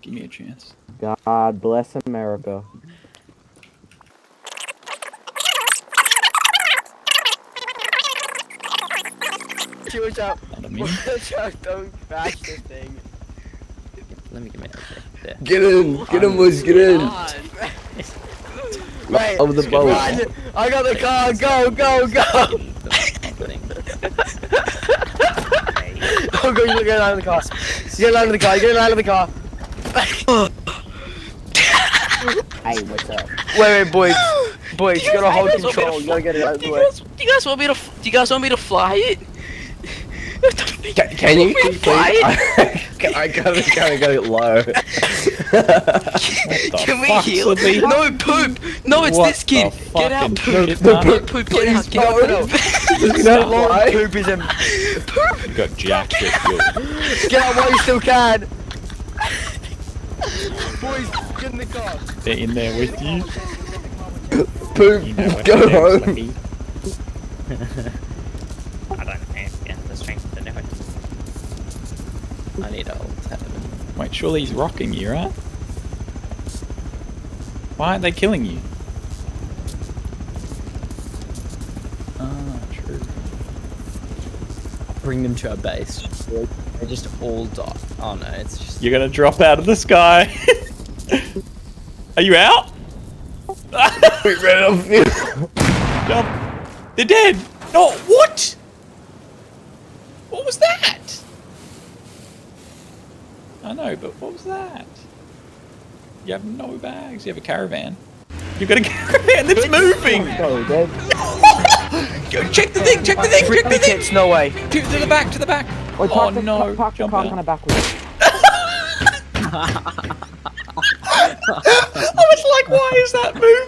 Give me a chance. God bless America. Watch out. Not me. Watch out, don't crash the thing. Let me get my okay. There. Get in, boys, get in. Wait, Over the boat. run. I got the car, go, go, go! Oh, go, you're getting out of the car. You're getting out of the car, you're getting out of the car. Hey, what's up? Wait, boys. Boys, you gotta hold control, you gotta get it out of the way. Do you guys want me to fly it? Can you fly it? I gotta get low. Can we heal? No, poop! No, it's this kid! Get out, poop! Poop, get out, get out! Poop is in. You got jacked with good. Get out while you still can! Boys, get in the car! They're in there with you. Poop, You know what go to do, home. Slippy. I don't have the strength to do it. I need a ult. Wait, surely he's rocking you, right? Why aren't they killing you? Ah, true. Bring them to our base. They just all die. Oh no, it's just. You're gonna drop out of the sky. Are you out? We ran off you. Jump. They're dead. No, what? What was that? I know, but what was that? You have no bags. You have a caravan. You've got a caravan that's moving. Sorry, Dad. Go, check the thing. Check the thing. Check the thing. It's no way. To the back. To the back. Wait, Oh park the- no! Park the Jump car out. kind of backwards. I was like, why is that moving?